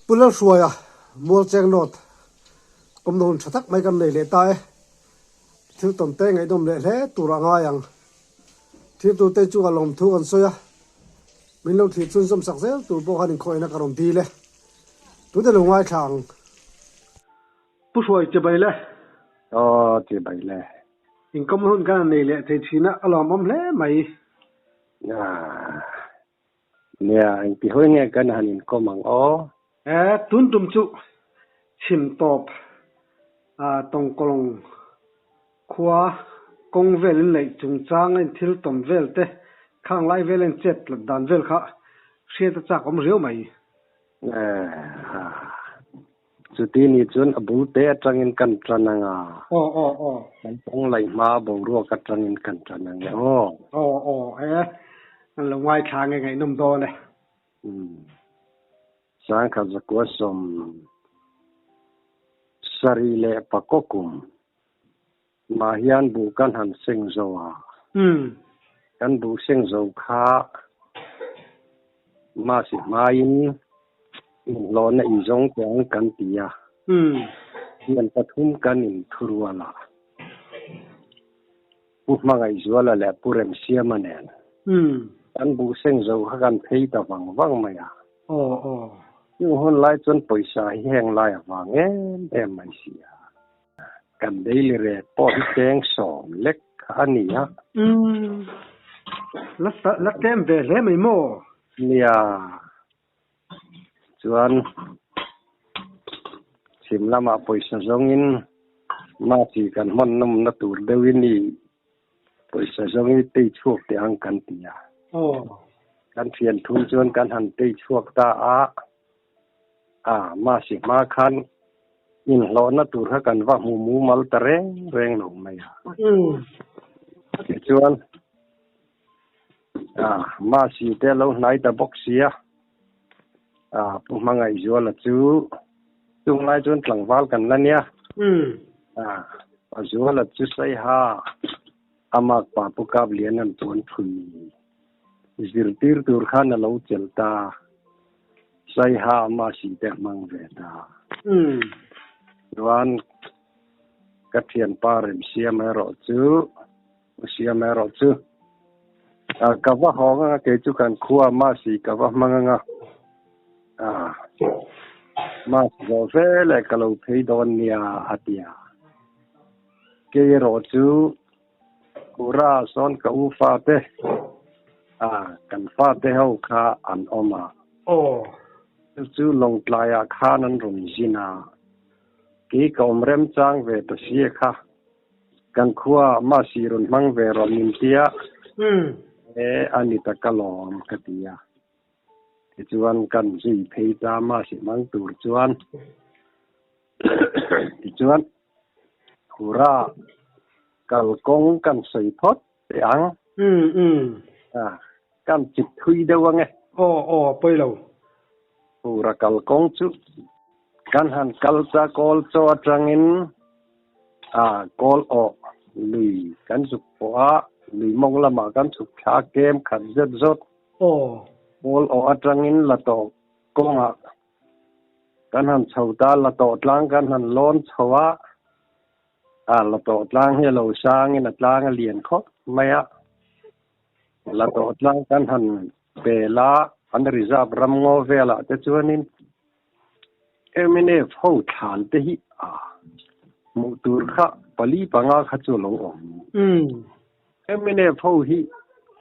Pulal suaya mol cheng not kom non thatak mai kan nei le ta e thil tom te ngai dom le hle tura nga yang thil tu te chu alom thu kan soya min lo thi chun som sak zel tur bo hanin khoina karom di le tu de lo ngai thang pu suai che bai le Chị bảy lẻ. in kom hun kan nei le te thina alom om hle mai Nè, anh bị hơi nghe cái này có mong ó. tun tum chu chim top tong kolong khua kong vel lei chung chang in thil tom vel te khang lai vel en chet la dan vel kha hria ta chak om riu mai Chú tí ni chun abu te trăng in căn trăng nga. o Anh cũng lại mà bầu rùa cái trăng in căn trăng nga. anh là ngoài khang ngày nôm to này Sáng khá giấc quá xóm sari lệ bà cố cùng. Mà hiền bù căn hẳn sinh dâu à. Căn bù sinh dâu khá. Mà xỉ mà in lo na in giống quang căn tìa. Hiền bà thum căn in thurua la. Bù mà ngay dùa là lệ bù rem xia mà nèn. Căn bù sinh dâu khá căn thấy ta vang vang mày à. Nhưng hôn lại chân bồi xa hẹn lại vang em mày xì à. Căn đây lì rè bỏ đi tên sỏm lệch khá nì á. lát tem về lẽ mày mô Nìa. Chuan chìm lắm à bồi xa giống in. Mà chỉ cần hôn nông nó tụt đâu in nì. Bồi xa giống in tây chuộc để ăn căn tìa. Căn phiền thun chuan căn hẳn tây chuộc ta á. Mà chỉ mà khăn. In lo na tur ha kan va mu mal ta reng lo mai chuan ma si te lo nai ta box sia pu mangai zo la chu tung lai chuan tlang wal kan la nia zo la chu sai ha amak pa pu kap lian an chuan thui zir tir tur khan lo chelta sai ha ma si te mang ve ta Doan katian parem sia mero chu kawa honga ke chu kan khua ma si kawa manganga ma zo fe le kalau thei don nia atia ke ro chu kura son ka u fa te kan fa te ho kha an oma chu long tlaya kha nan rum jina Kì cổng rem trang về tổ xìa khá. Căn khua mà xì rôn mang về rôn nhìn tìa. Anh đi ta cá lòm khá tìa. Thì chuan căn dì phê ta mà xì mang tùr chuan. Thì chuan. Hù ra. Căn công căn xây phốt. Để ăn. Căn chịp thui đâu nghe. Bây lâu. Hù ra căn công chú. Kan han kalsa kol cho trangin kol o lui kan su po lui mong lama kan su kha kem khat zet zot kol o trangin la to konga kan han chauta la to tlang kan han lon chawa la to tlang he lo sang in atlang lian kho maya la to tlang kan han pela an reserve ram ngo vela te chuanin Emine phô thản te hi mu tur kha pali panga kha chu long om Emine phô hi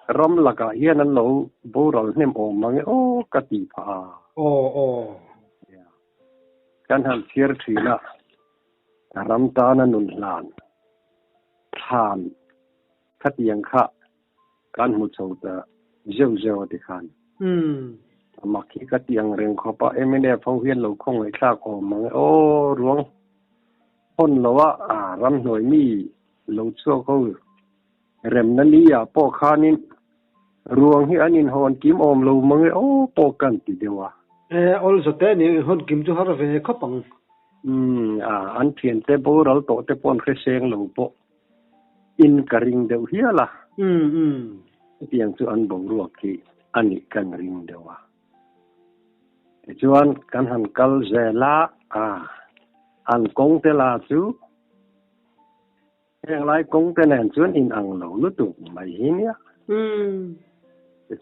ram laka hian an lo boral hnem om mang kati pha kan han thier thina ram ta na nun lan than khatiang kha kan mu chauta zeu ti khan mặc khi các tiếng rừng khó pa em nên phong huyên lâu không người khác có mà ruộng hôn lâu ram nổi mi lâu chua câu rem năn đi po khanin ruộng hi anin hôn kim om lâu mà po cần tí điều also te ni hôn kim chu har ve khop pang an thiền te bo ral to te pon khe seng lâu po in karing deu hi la tiếng chu an bo ruộng ki ani kan ring deu chuan kan han kal zela an kong te la chu heng lai kong te nen chuan in ang lo lu tu mai hi nia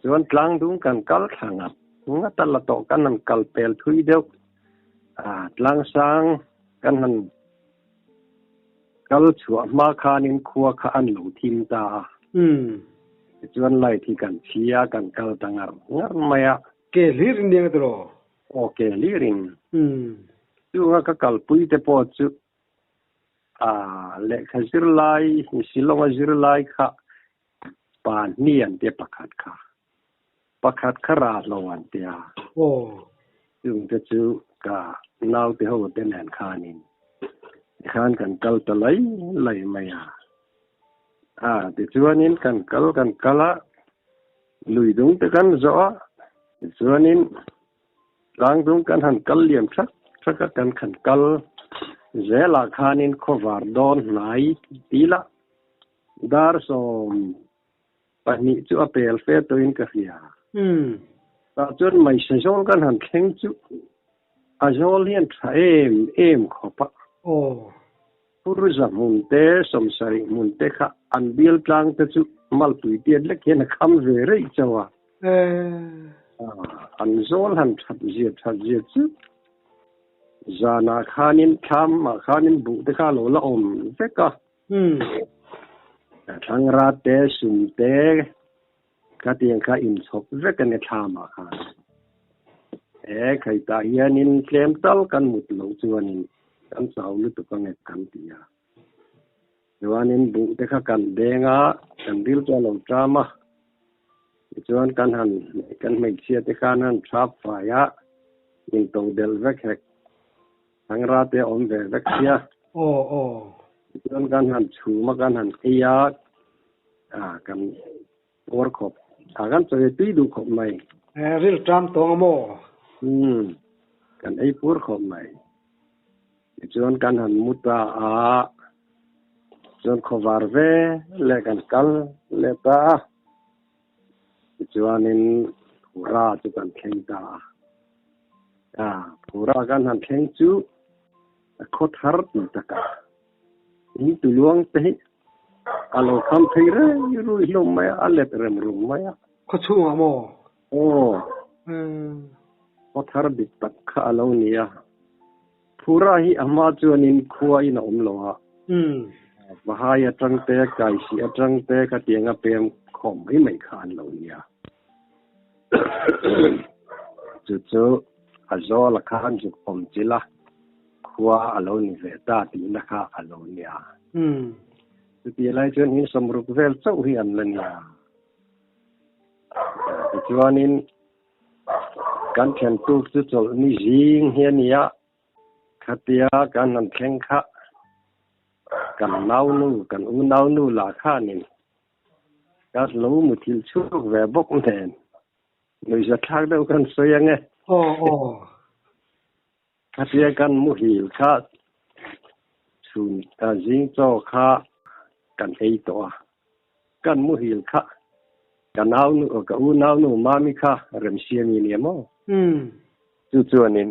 chuan tlang dung kan kal thanga nga tal la to kan han kal pel thui deuh tlang sang kan han kal chua ma khanin khuwa kha an lo thim ta chuan lai thi kan chia kan kal tangar ngar maya ke lir ning dro okay liring chu nga ka kal pui te po chu le khazir lai silonga zir lai kha pan nian te pakhat khara lawan te chung te chu ka nau te ho te nen khanin khan kan kal ta lai maya te chuanin kan kala lui dung te kan zo chuanin lang dung kan han kal liam thak kan khan kal zela khanin khovar don nai tila dar som pani chu apel fe to in ka fia ta chuan mai sejol kan han thleng chu azol hian tha em khopa tourism mun te somsari mun te kha an bil tlang te chu mal tui tian le ken kham ve rei chawa an zol han that je chu zana khanin tham ma khanin bu te kha lo la om te ka thang ra te sum te ka tiang kha in chop ve kan thama kha khai ta hianin klem tal kan mut lo chuanin kan sau lu tu kan kan tia chuanin bu te kha kan denga kan dil cha lo drama chuan kan han kan mai chia te khan han trap fa ya in tong del vek hek thang ra te om ve vek sia chuan kan han chu ma kan han iya kan or khop kan choi tui du khop mai ril tram tong mo kan ei pur khop mai chuan kan han muta chuan khovar ve le kan kal le ta chuanin phura chu kan thleng ta phura kan han thleng chu khot har tu taka ni tu luang te alo kham thei re ru lom mai ale rem rum mai ko chu mo khot har dik tak kha alo nia phura hi ama chuanin khuwa in om lowa bahaya tang te kai si atang te ka tianga pem khom mai khan lo nia chu azol khan ju khom chila khuwa alo ni ve ta ti na kha alo nia ti lai chuan in samruk vel chau hi an la nia chuanin kan thian tu chu chol ni jing hiania khatia kan an thleng kha kan nau nu la khanin ka lo mu thil chu ve bok nen noi za thak deuh kan soyange khatia kan mu hil kha chun ta jing cho kha kan ei to kan mu hil kha kan nau nu mami kha rem siami ni mo chuanin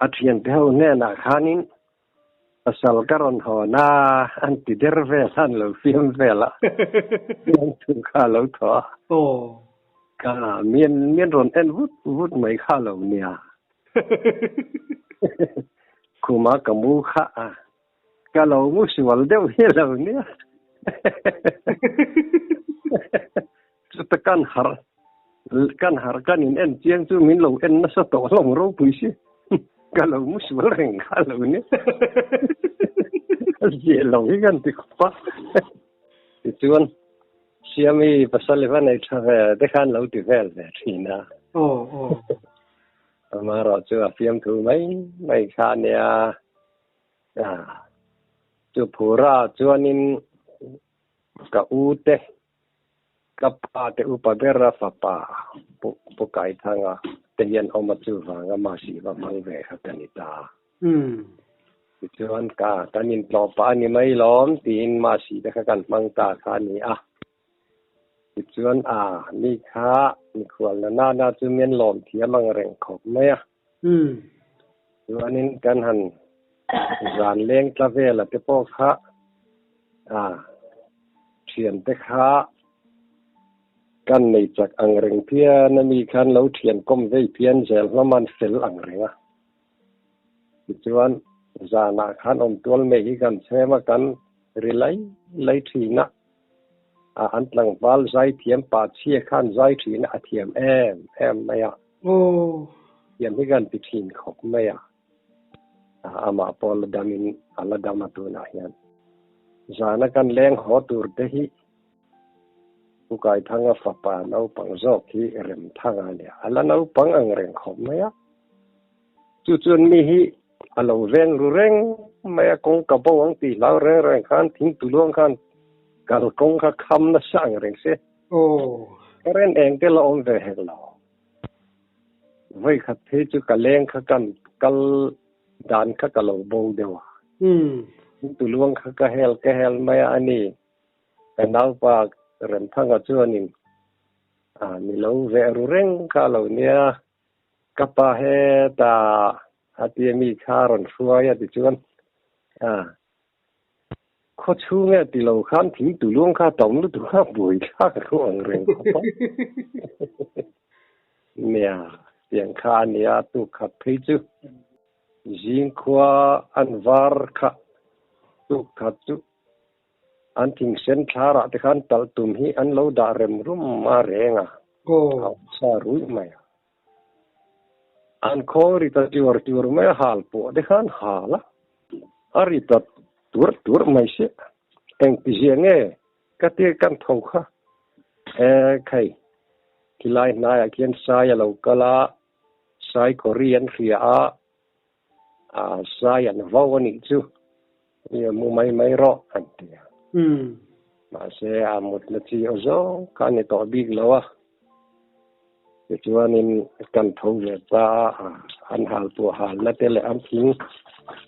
athian theo ne na khanin asal karon ho na anti derve san lo film vela tu kha lo tho ka mien ron en vut mai kha lo nia kuma kamu kha ka lo mu siwal deu hi lo nia ta kan har kan in en chiang chu min lo en na sa to long ro pui si kalau musuh orang kalau ni, jelong kan tikpa. Itu kan siami pasal lepas ni cakap dekan laut devel ni na. Amaro tu afiam tu mai kan ya, tu pura tuanin ka ute, kapa te upabera fapa, bukai tanga. Tiyan omat suwanga masiwa mangve hatanita. Ituan ka tanin lopa ni may lom tin masi dekakan mangta kani chuan mi kha mi khwal na chu men lom thiam ang reng khop mai a chuanin kan han zan leng tla vela te pawh kha thian te kha kan nei chak ang reng pian na mi khan lo thian kom vei pian zel man fel ang renga chuan zana khan om tol me hi kan chema kan rilai lai thina an tlang wal zai thiam pa chia khan zai thina a thiam em maya thiam hi kan pi thin khop maya ama pol damin ala dama tu na hian zana kan leng ho tur te hi ku kai thanga fa pa nau pang zok hi rem thanga le ala nau pang ang reng khop maya chu chun mi hi alo veng ru reng maya kong ka bo ang ti lau reng khan thing tu luang khan kal kong kha kham na sang reng se ren eng te lo om ve he lo vai kha the chu ka leng kha kan kal dan kha ka lo bo dewa tu luang kha ka hel maya ani ka nau pa rem thanga chuanin mi lo ve ru reng ka lo nia ka pa he ta atia mi kharon suaya ti chuan kho chu nge ti lo khan thing tu luang kha tom lu tu kha bui kha ka ro ang reng kha nia tiang kha nia tu kha phei chu jing khwa anwar kha tu kha chu an thing sen thara te khan tal tum hi an lo da rem rum ma renga sa rui mai an khori ta tiwar mai hal po de khan hala ari ta tur mai se eng pi nge ka te kan thau kha khai kilai na ya kian sa ya lo kala sai korean ria sai an vawani chu ye mu mai ro an te ma se amut na chi ozo kan to big lawa chuanin kan thau ve ta an hal tu hal na te le am thing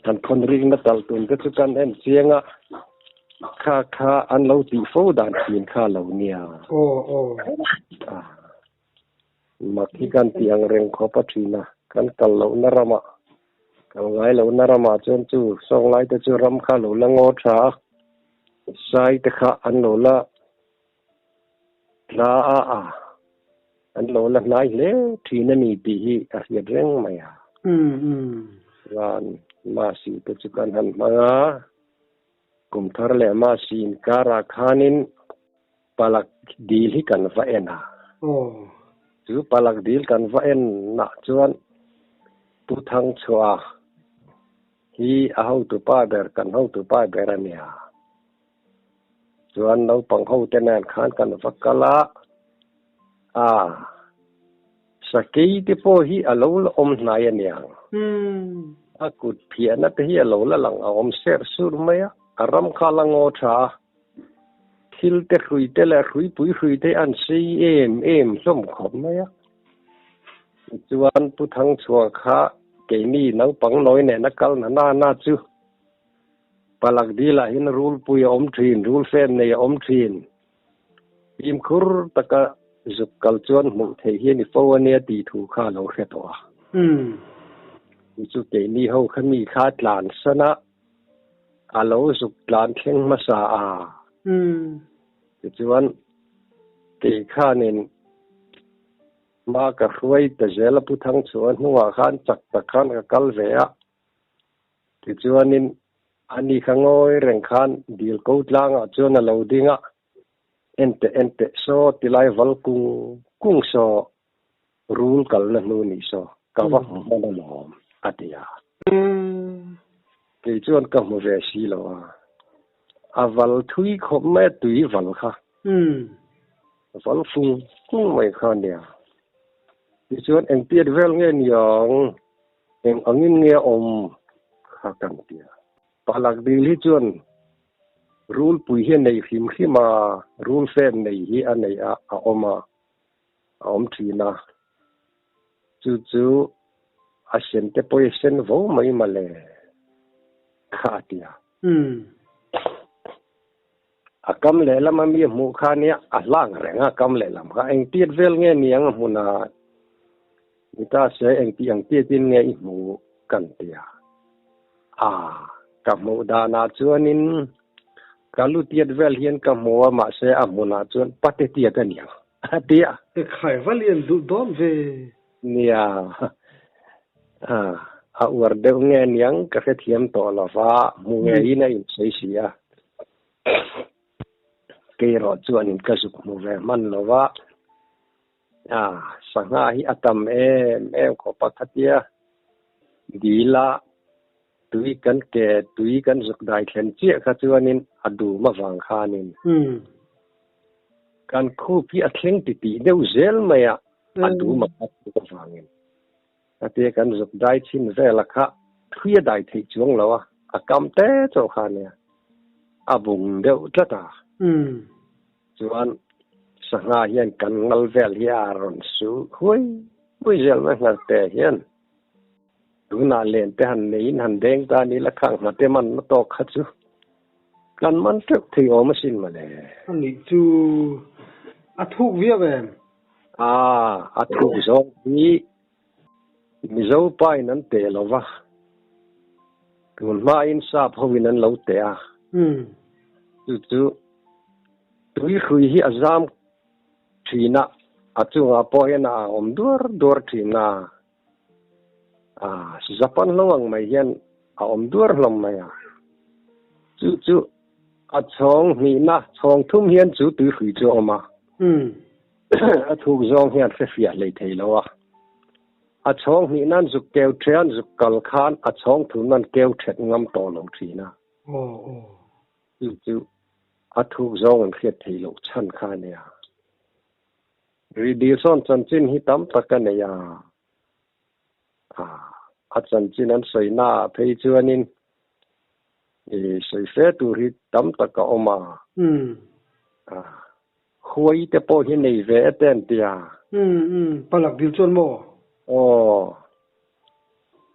kan khon ring na tal tun te chu kan en chianga kha an lo ti fo dan thin kha lo nia ma ki kan tiang reng kho pa thina kan kal lo na rama kal ngai lo na rama chen chu song lai te chu ram kha lo la ngo tha sai te kha an lo la an lo la nai le thina ni pi hi a hiat reng maya wan ma si te chu kan han ma kum thar le ma sin kara khanin palak dil hi kan va ena chu palak dil kan va en na chuan tu thang chua hi a ho tu pa ber kan ho tu pa ber ania chuan no pang ho te nan khan kan va kala sakei te po hi alo la om hnai ania akut phia na te hi alo la lang om ser sur maya aram khala ngo tha thil te hrui te la hrui pui hrui te an sei em som khom maya chuan pu thang chua kha ke ni nang pang noi ne na kal na chu palak dila hin rul pui om thin rul fen ne om thin im khur taka zuk kal chuan mu thei hi ni fo ania ti thu kha lo hre to chu ke ni ho khami kha tlan sana alo zuk tlan thleng ma sa chuan ke kha nin ma ka hruai ta zela pu thang chuan huwa khan chak ta khan ka kal ve a chuanin ani khangoi reng khan dil ko tlang a chuan a lo dinga ente so tilai val kung so rul kal na nu ni so ka wa mo na lo atia ke chuan ka mo ve si lo a val thui khom me tui val kha val fung kung mai khan dia ke chuan eng tiat vel nge niang eng angin nge om kha kan tia palak dil hi chuan rule pui hi nei him khima rule fem nei hi anei a oma om thina chu a sen te poisen vo mai male khatia cam lệ làm mà mi mu khan nia lang reng cam lệ làm ka anh tiết vel nghe niang mu na người ta sẽ anh tiết tin nghe mu kan tia cam mu da na chuanin kalu tiết vel hian cam mu ma se mu na chuan pate tiết ania tia khai valian du dom về nia uar deuh nghe niang ka khe thiam to lova mu nge ina in sei sia ke ro chuan in ka zuk mu ve man lova sanga hi atam em ko pakhatia dila tui kan zuk dai thlen chia kha chuan in adu ma wang khanin kan khu pi a thleng ti ti deuh zel maya adu ma ka wangin ate kan zuk dai chin vela kha thria dai thei chuang lawa akam te cho khania abung deuh tlata chuan sanga hian kan ngal vel hi aron su hui zel ma ngal te hian tuna len te han nein han deng ta ni la khang ma te man to kha chu kan man tek thei o ma sin ma le ani chu a thuk via ve a thu zo ni mi zo pai nan te lova kun ma in sa phowin an lo te chu tui khui hi azam thina achunga po hian om dur thina Japan lawang mai hian om dur hlom mai chu a chong ni na chong thum hian chu tui khui chu oma a thuk zong hian fe fia lei thei lawa a chong ni nan zuk keu thian zuk kal khan a chong thum nan keu thet ngam to lo thina chu a thuk zong an khiat thei lo chan kha ne Ridilson chanchin hi tam takania a chanchin an soina phei chuanin soi fe tu ri tam taka oma khoi te po hi nei ve ten tia palak dil chon mo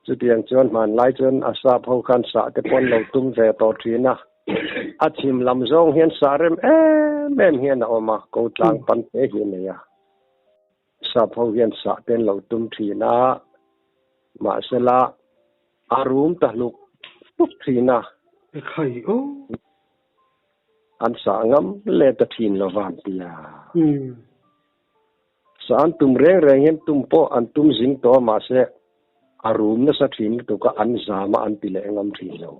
chu tiang chuan man lai chuan asa pho khan sa te pon lo tum ve to thina a chim lam zong hian sarem mem hian oma ko tlang pan te hi ne ya sa pho hian sa ten lo tum thina ma sela arum ta luk tuk thina khai an sa ngam le ta thin lo van tia sa an tum reng hian tum po an tum jing to ma se arum na sa thin to ka an zama an ti le ngam thin lo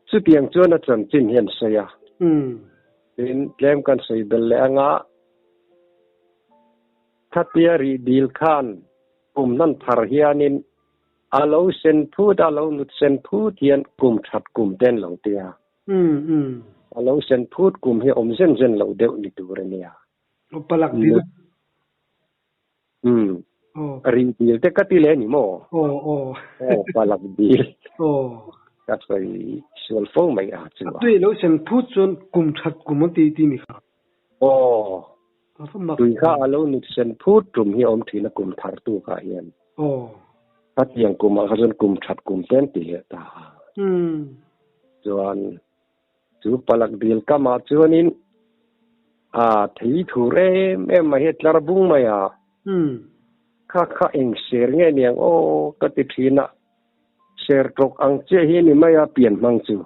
chu tiang chuan a chan chin hian saya in tlem kan sei bel le anga khatia ri dil khan nan thar hianin alo sen thu da lo nut sen thu tian kum that kum ten lo tia alo sen thu kum hi zen lo deuh ni tur ania palak dil ri dil te ka ti le ni mo palak dil ka sai sul fo mai a chu tui lo sen thu chon kum that kum ti mi kha tui kha alo nut sen thu tum hi thina kum thar tu ka hian phát hiện cùng mà dân cùng chặt cùng tên tỷ lệ ta chuan chú palak dil kama chuanin thấy thủ re em mà hết lar bung mày kha eng ser nghe niang cái ti thina ser trok ang che hi ni maya pian mang chu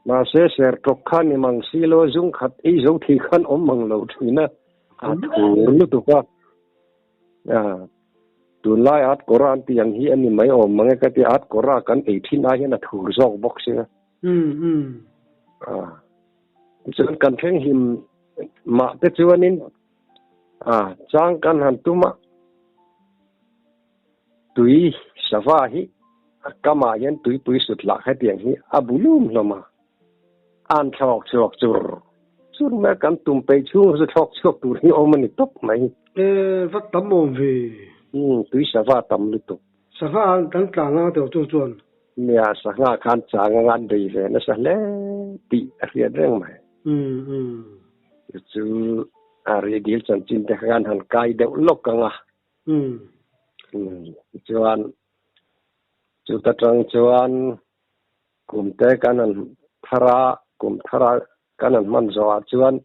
mà ser trok khan ni mang silo zung khat ei zo thi khan mang lo thina thủ lu tu ka tu lai at Quran ti yang hi ani mai mange ka ti at Quran kan 18 a hian a thur zong box se chuan kan theng him ma te chuanin chang kan han tuma tui sawa hi kama hian tui pui sut la kha tiang hi abulum loma an thok chok chur ma kan tum pe chung su thok chok tu hi omani top mai vat tam mom ve tui sawa tam lu tu sawa dan tanga to chuan nia sanga khan changa ngan dei ve na sa le ti a ria reng mai chu ari dil chan chin te khan han kai deuh lok anga chuan chu ta tang chuan kum te kan an kum thara kan an man zo chuan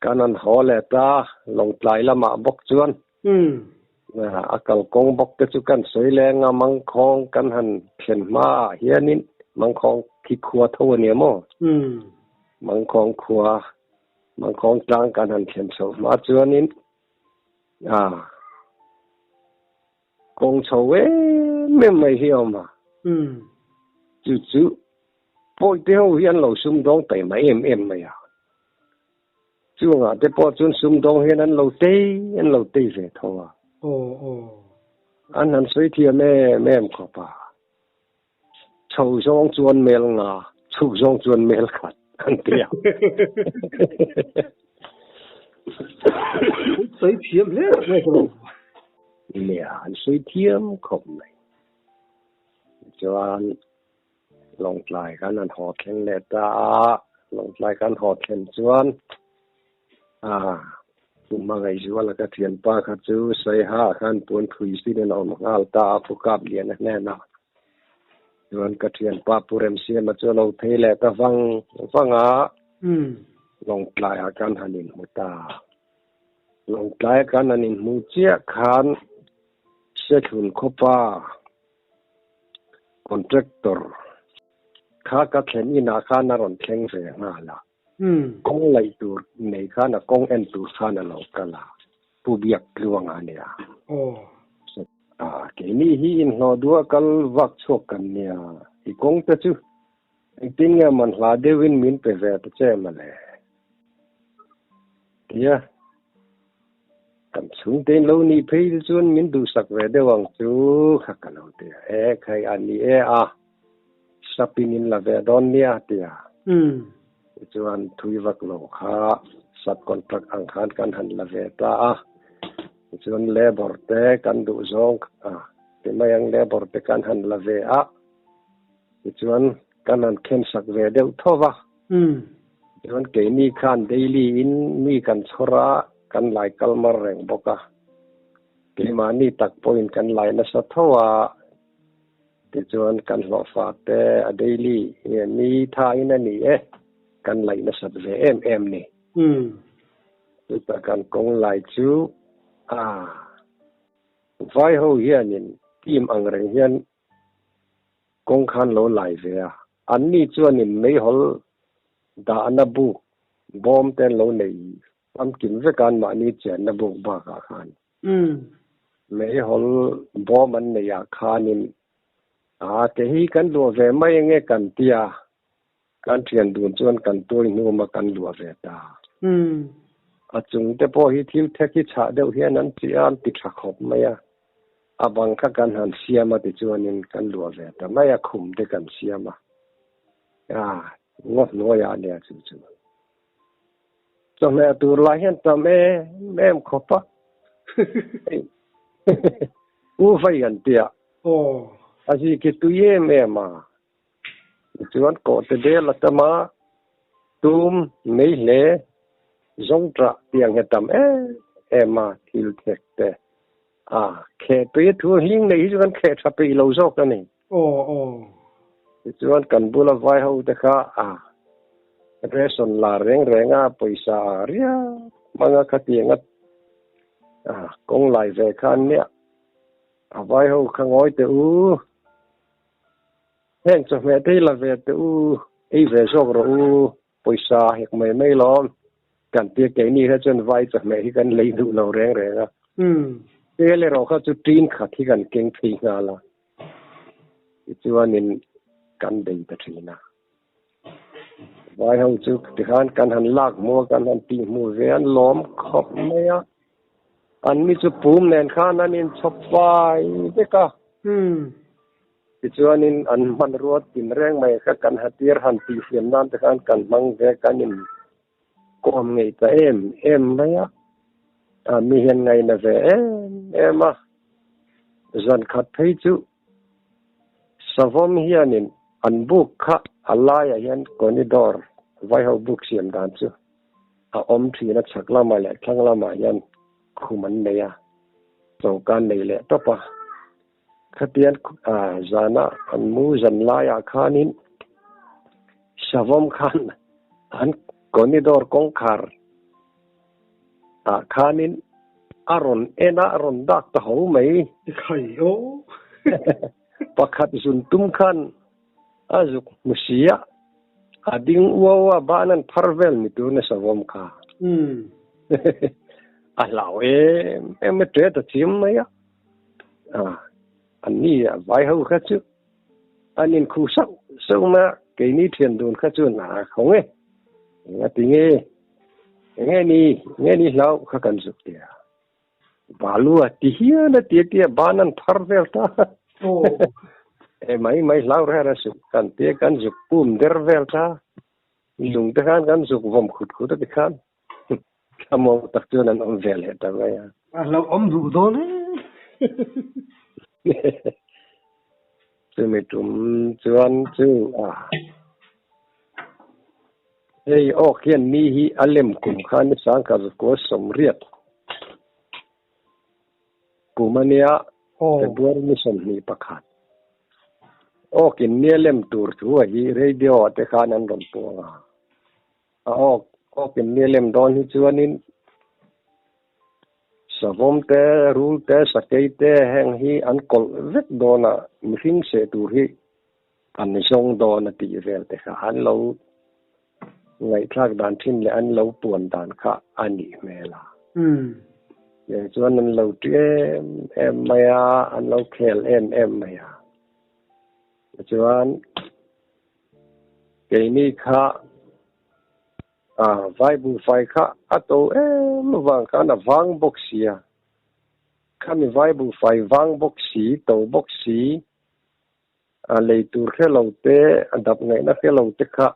kan an hole ta long tlai lama bok chuan akal kong bok te chu kan soilenga mangkhong kan han thlen ma hianin mangkhong ki khua tho ni mo mangkhong khua mangkhong tlang kan han thlen so ma chuanin kong chowe me mai hioma chu poi te ho hian lo sum dong pe mai em mai chu nga te po chun sum dong hian an lo te ve tho an han soi thia me em kho pa chou zong chuan mel nga chu zong chuan mel khat an tia soi thiam le me ko le an soi thiam khom nei chuan long tlai kan an ho thleng le ta long tlai kan ho thlen chuan ma ngai ju la ka thian pa kha chu sai ha khan pun thui si den on ngal ta pu kap lian na na chuan ka thian pa purem sia ma chu lo thei le ta wanga long tlai a kan hanin muta long tlai kan hanin mu chia khan se thun khopa contractor kha ka thlen ina kha na ron thleng ve nga la kong lai tur nei kha na kong en tu kha na lo kala pu biak luang ania ke ni hi in no dua kal wak chok kan nia i kong ta chu i tinga man hla de win min pe ve ta che ma le ya kam chung ten lo ni phei chuan min du sak ve de wang chu kha ka lo te khai ani sapinin la ve don nia tia chuan thui vak lo kha sub contract ang khan kan han la ve ta chuan labor te kan du zong te mayang labor te kan han la ve chuan kan an khen sak ve deuh thowa chuan ke ni khan daily in mi kan chora kan lai kalmar reng boka ke mani tak point kan lai na sa thowa te chuan kan lo fa te a daily ni tha in ani kan lai na sat ve em ni ta kan kong lai chu vai ho hianin team ang reng hian kong khan lo lai ve an ni chuanin mei hol da na bu bom ten lo nei am kin ve kan ma ni chen na bu ba ka khan mei hol bom an nei ya khanin ke hi kan lo ve mai nge kan tia kan thian dun chuan kan toi nu ma kan lo ve ta chung te po hi thil theki cha deuh hian an chi an ti tha khop maya abang kha kan han siama ti chuanin kan lo ve ta maya khum te kan siama ngot no ya ne chu so me tur la hian ta em khopa u fai an tia asi ki tu ye me ma chuan ko te de la ta ma tum nei le zong tra tiang hetam ma thil thek te khe pe thu hing nei chuan khe tha pe lo zo ka ni chuan kan bula vai ho te kha reson la renga paisa ria manga khatianga kong lai ve khan ne vai ho khangoi te heng cho me te la ve te ei ve zo ro paisa hek mai lom kan tia ke ni ha chen vai cho me hi kan lei du lo renga te le ro kha chu tin kha thi kan keng thi nga la chuanin kan dei ta thina vai ho chu ti khan kan han lak mo kan han ti mu ve an lom khop me an mi chu pum nen khan an in chop vai te ka chuanin an man ruat tin reng mai kha kan hatir han ti siam nan te kan mang ve kanin kom ngei ta em maya mi hian ngai na ve ema zan khat thei chu savom hianin an buk kha alaya hian corridor vai ho buk siam dan chu om thina chakla ma le thangla ma hian khuman neya to kan nei le topa khatian zana an mu zan la ya khanin savom khan konidor kongkar khanin aron dak ta ho mai khai ô pakhat zun tum khan azuk musia ading uwa banan pharvel mi tu na savom kha alaw em tre ta chim mai ani vai ho kha chu anin khu sau ma cái ní thiền đồn khá chuồn không ấy nghe tiếng nghe ni lâu khá cần giúp tiền balu tihia na tia banan pharvel ta mấy lâu ra giúp cần tia cần giúp pum dervel ta lung ta kan giúp vom khut ta kan kamo tak chuan an om vel heta mai lâu om du do ne tôi mới trúng chuan chu hey khian mi hi alem kum khan sang ka ko somriat kumania february ni som ni pakhat kin nielem tur chu hi radio te khan an ron puanga kin nielem don hi chuanin savom te rul te sakei te heng hi an kol vek dona mihing se tur hi an song dona ti vel te kha an lo ngai thak dan thin le an lo puan dan kha ani mela ye chuan an lo ti em maya an lo khel em maya chuan ke ni kha vai bu fai kha ato wang kha na wang boxia khami vai bu fai wang boxi to boxi le tur khelo te adap ngai na khelo te kha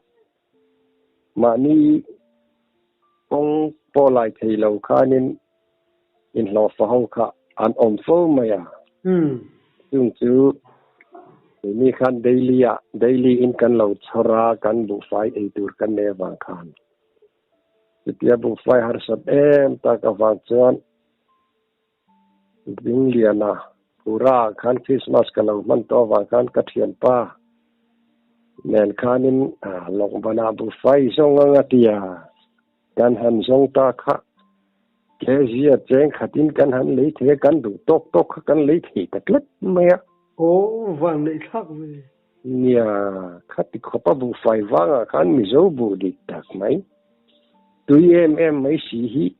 mani ong polai thei lo khanin in lo fa ho kha an om fo maya chung chu ni khan daily in kan lo chora kan bu fai e tur kan ne wang khan tia bu fai har sat ta ka wang chuan ding liana pura khan Christmas ka lo man to wang khan ka thian pa nen khanin long bana bu fai song anga tia kan han song ta kha ke zia cheng khatin kan han le the kan du tok kan le thi taklet maya vang le thak we nia khati khopa bu fai wanga khan mi zo bu dik tak mai tui em mấy sĩ hi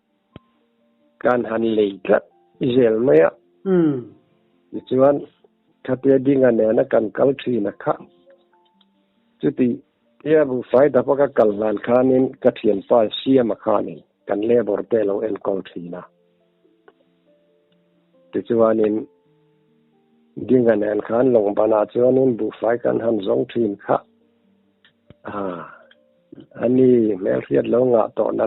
kan han le tlat zel maya chuan khatia dinga ne na kan kal thi na kha chuti tia bu fai da pa ka kal lan khanin ka thian pa sia ma khanin kan le bor te lo en kol thi na ti chuanin dinga ne khan long bana chuanin bu fai kan han zong thin kha ani mel riat lo nga to na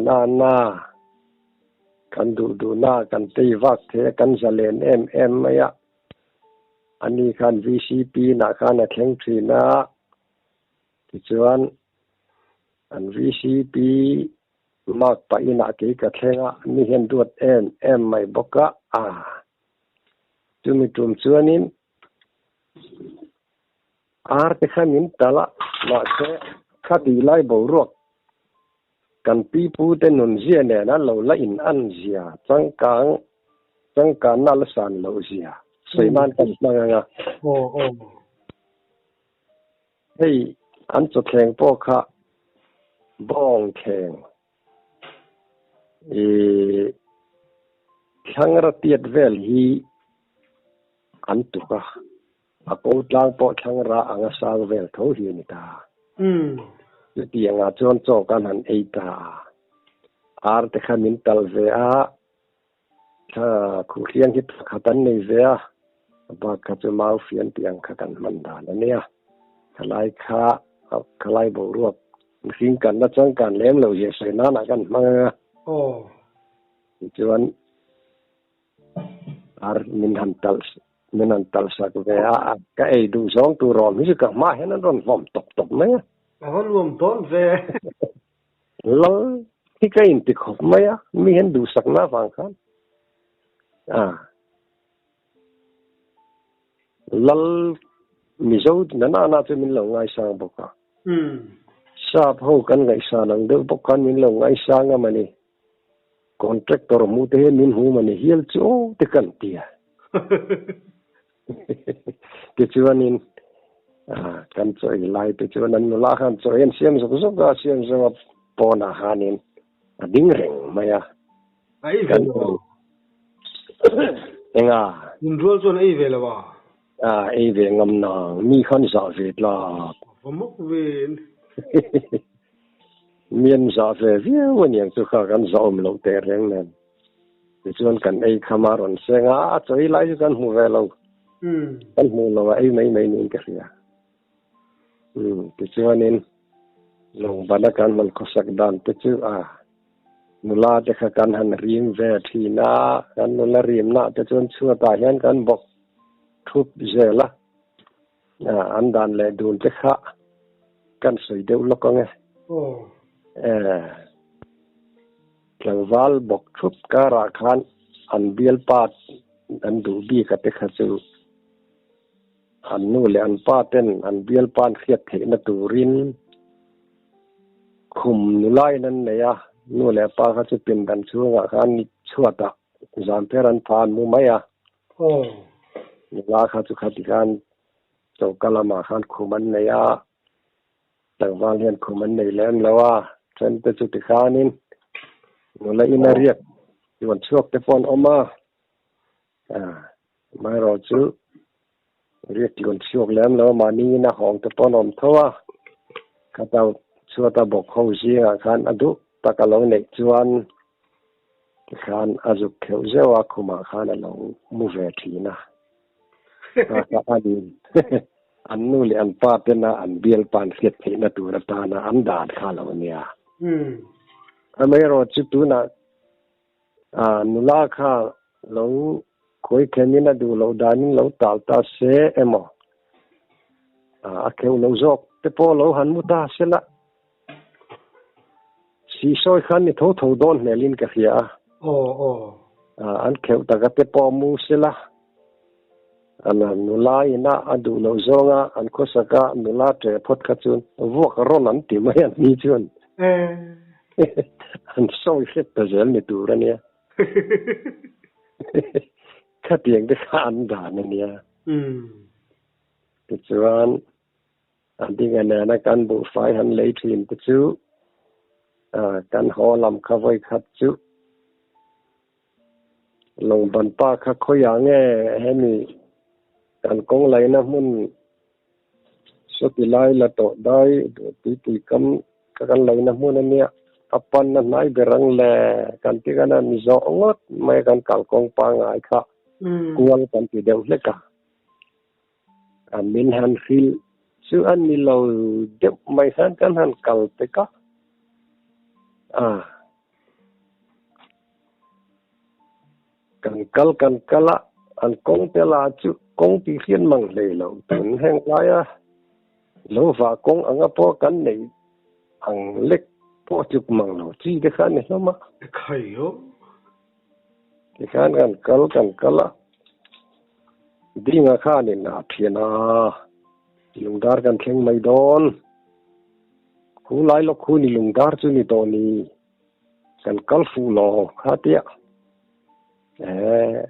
kan du na kan tei vak the kan zalen em maya ani khan VCP na khan a thleng thina ti chuan an VCP mak pa ina ke ka thlenga ni hen duat em mai boka tumi tum chuanin te khanin tala ma se khati lai bo ruak kan pi pu te nun zia ne na lo la in an zia changkang na la san lo zia seiman kan manga hey an cho theng po kha bong theng thangra tiat vel hi an tuka ako tlang po thangra anga sang vel tho hi ni ta tia nga chon cho kan han eita te khamin tal ve tha khu khian hit khatan nei ve ba ka chu mau fian tiang kha kan man dan ania khalai kha khalai bo ruak mihing kan na chang kan lem lo ye se na kan manga chuan min han tal sa ko ve ka ei du song tu rom hi ka ma hen ron vom top mai hon lom ton ve lo hi ka in ti khop maya mi hen du sak na wang khan lal mi zo na chu min lo ngai sang boka sa ho kan ngai sa nang de bok kan min lo ngai sa nga mani contractor mu te min hu mani hiel chu te kan tia ke chuanin kan choi lai te chuanan nu la khan choi en siam zo zo ga siam zo pona hanin ding reng maya ai kan enga in rol zon ai ve la ba ai ve ngam na mi khan sa ve la vamok ven miền gió về phía bên những chỗ khácกันgió mình lâu tệ rèn nên thì chuanกันไอ้ขมาronเสงาช่วยไล่กันหูเวลากันหูเราไอ้ไม่นี่ก็เสียที่ชวนนี่ลงบรรดาการมันก็สักดันที่ชื่อนุลาจะขักันหันริมเวทีน่ากันนุลาริมน่าที่ชวนชัวตาเห็นกันบอกทุบเจละอันดันเลยดูนจะขะกันสวยเดียวลูกไงหลังวัลบกทุบการาคันอันเบียลปาดอันดูบีกับเตขจูอันนู่นเลยอันปาเต้นอันเบียลปานเขียดเถนตูรินคุมนุไลนั่นเนี่ยนู่นเลยป้าเขาจะเป็นดันช่วงคันชั่วตะจามเพรันพานมุไม่นุลาเขาจะขัดกันเจ้ากะละมาคันคุมันเนี่ยหลังวัลเห็นคุมันในแลนแล้วว่าฉันจะจุดขานินนุลาอินาเรียกที่วันช่วงเตปอนออกมาไม่รอจูเรียกที่วันช่วงแล้วมานี่นะห้องเตปอนอมทัวข้าเจ้าชัวตาบอกเขาเสียขันอดุตะกะลงในจวนขันอาจุเขียวเจ้าคุมาขันลงมุเวทีนะอันนู้นเลยอันป้าเป็นนะอันเบียลปานเสียดเห็นตัวรัตานะอันดาดข้าเราเนี่ยไม่รอจุดตัวนะนุลาข้าเราคุยแค่นี้นะดูเราดานิเราตาลตาเสเอ็มเขียวเราจอกแต่พอเราหันมุตาเสละสีซอยขันนี่ทุ่โดนเนี่ยลินกับเสียอันเขียวแต่ก็แต่พอมูเสละอันนั้นนุลาอินะอันดูเราจงอันโคสกะนุลาเจพดขจุนวกร้อนอันติไม่อันนี้จุนอันซอยเข็ดแต่เจลนี่ดูระเนี่ยข้าเตียงได้ข้าอันด่านเนี่ยปัจจุบันอันที่กันนะการบุกไฟหันเลยทีมปัจจุการหอลำข้าไว้ขัดจุลงบันป้าข้าขยางแง่ให้มีการกงไหลนะมันสุดที่ไล่ละโตได้ตีกำกันไหลนะมันเนี่ยปันนั้นไหนเบรังแลกันที่กันนั้นมีจองดไม่กันกัลกงปังไอ้ข้ากวนกันที่เดียวเล็กมินฮันฟิลซึ่งอันนี้เราเด็บไม่หันกันหันกัลเตกะกันกัลละอันกงเตลาจุกงที่เขียนมังเลยเราถึงแห่งไรเราฝากกงอังพอกันในอังเล็กพอจุกมังเราจีเด็กขันนี่ละมั้งใครอยู่เด็กขันกันกัลละดีงาข้านี่นาเพียนาลุงดาร์กันเข่งไม่โดนคู่ไล่ลูกคู่นี่ลุงดาร์จุนี่ตัวนี้กันกัลฟูโลข้าเตี้ย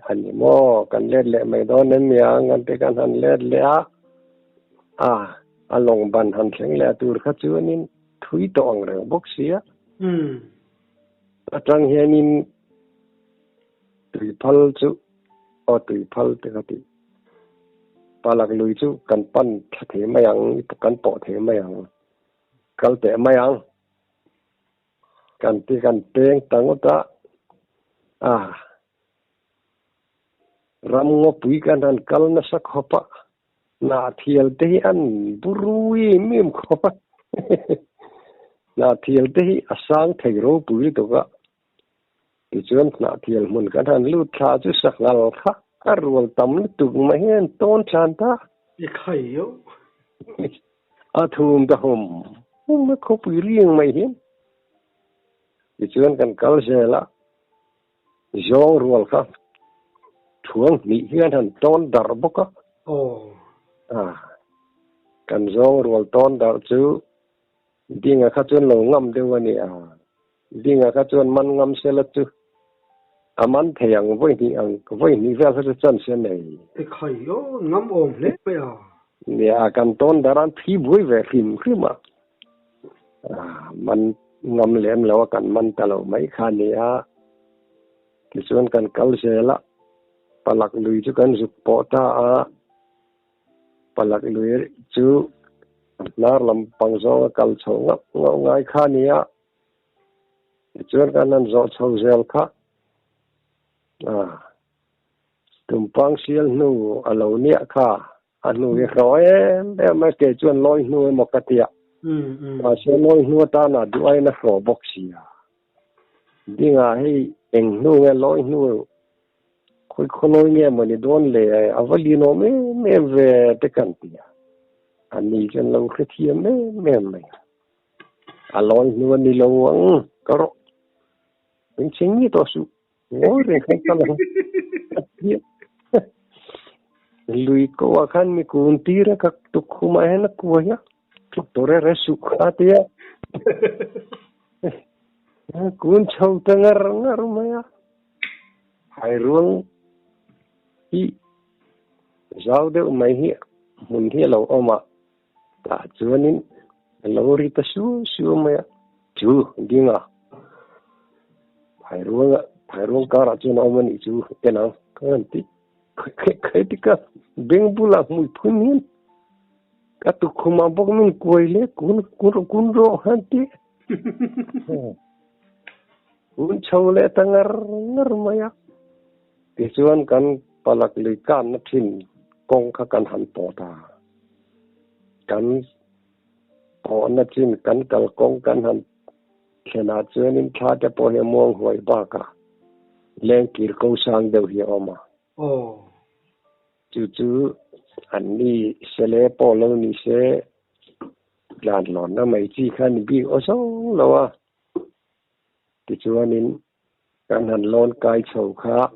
อันนี้โมกันเล็ดเละไม่โดนนั่นมีอังกันแต่กันหันเล็ดเละอันลงบันหันเข่งเละตัวข้าจุนี่ทุยตัวอังเรื่องบกเสียจังเฮนินตุยพัลจุตุยพัลเตกติปาลักลุยจุกันปั้นเถไม่ยังกันปอเถไม่ยังกันเตะไม่ยังกันที่กันเตงตังอุตะรำงบวิกันนั้นกันนัสขบะนาเทียลเตอันบุรุยมิมขบะนาเทียลเตอสังเทโรปุยตัวก็ที่จวนนาเทียลมันกันนั้นลุดชาจุสักงัลค่ะรวมตำลึกตุกไม่เห็นต้นชันตาใครอยู่ทุ่มตะหุ่มไม่คบเรียงไม่เห็นที่ชวนกันกัลเจละจงรวมครับช่วงนี้เห็นหันต้นดาร์บก็กันจงรวมต้นดาร์จู đi ngà khát chuan lâu ngâm đều anh à đi ngà khát chuan man ngâm xe lát chứ à man thèn với ni về phải chân xe này cái khai yo ngắm ôm lẽ bây giờ nè à căn tôn đã ran phi vui về phim mà à man ngâm lem lâu căn man ta lâu mấy khan nè à cái chuan căn cal xe la palak lui chu kan zup po ta a palak lui chu nar lam pang zo kal chong ngau ngai kha nia chuan kan nan zo chho zel kha à tum pang sial nu alo nia kha anu ye roi em ma ke chuan loi nu mo katia ma se loi nu ta na du ai na ro boxia dinga hei eng nu nge loi nu khoi khonoi nge mani don le avalino me ve te kantia ani chen lo khithia me aloi nu ni lo ang karo bên chính như tôi su ngồi rồi không có là lui ko akan mi kuntira kak tukuma hena kuya tore resu khatia kun chau tangar maya hai ruang hi zau de mai hi mun hi lo oma ta chuanin lo ri ta su maya chu dinga hai ruang kara chu no mani chu ena kan ti kai ti ka beng bula mui phunin ka tu khuma bok min koile kun ro hanti un chole tangar maya ti chuan kan palak li kan na thin kong kha kan han to ta kan po na thin kan kal kong kan han khena chuanin tha te po he mong hoi ba ka leng kir ko sang deu hi oma chú anh đi xe lẽ bỏ lâu đi xe làn lòn nó mấy chi khăn bị ở sâu lâu à thì chú anh in căn hẳn lon cái sầu khá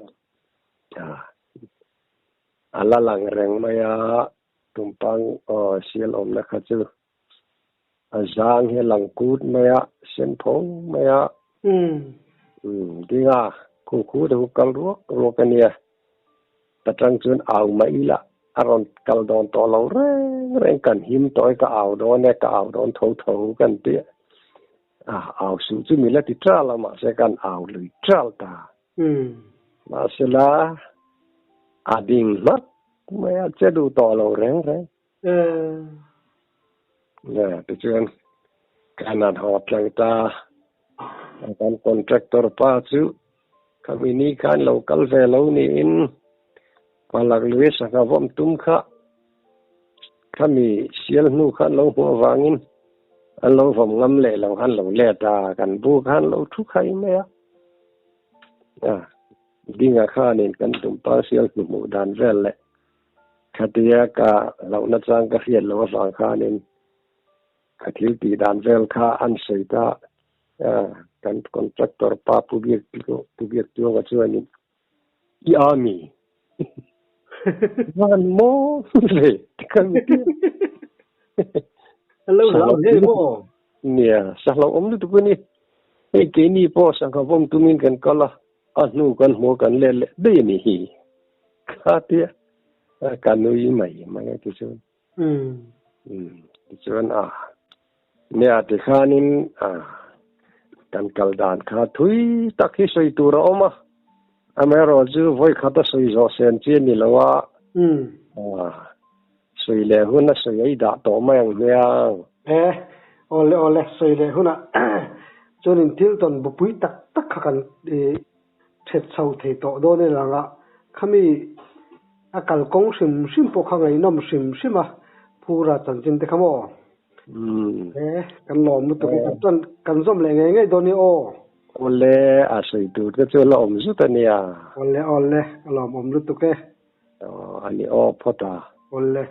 ala lang reng maya tumpang sial om na khá chứ giang he lang cút maya sen phong maya đi nga khu đâu cal ruốc cái này tatang chun aw mai la aron kal don to lo reng kan him toy ka aw don tho kan ti aw su chu mi la ti tra la ma se kan aw lui tral ta ma se la ading mat ma che du to lo reng nè ti chun kan an hot lang ta kan contractor pa chu kami ni kan local ve lo ni in palak lui saka vom tum kha kami sial nu kha lo ho wangin alo vom ngam le lo han lo le ta kan bu khan lo thu khai me dinga kha nen kan tum pa sial nu mu dan vel le khatia ka lo na chang ka hian lo wang kha nen khathil ti dan vel kha an sei ta kan contractor pa pu biek tu ga chuani I army Van mo le kan ti lâu le mo nia sa lo om tu ni e ke ni po sang ka vom tu min kan kala anu kan mo kan le de ni hi ka ti kan nu yi mai tu chu ti chuan nia ti khanin kan kal dan kha thui takhi soi tu ro ma amero ju voi khata soi zo sen chi ni lawa soi le hun na soi ai da to ma yang yang ole soi le huna chonin til ton bu pui tak khakan thet chau the to do ne langa khami akal kong sim po khangai nom sim pura chan chin te khamo kan lom nu to kan zom le ngai do ni ole a soi tu ke chu lom zu ta nia ole lom om lu tu ke ani phota ole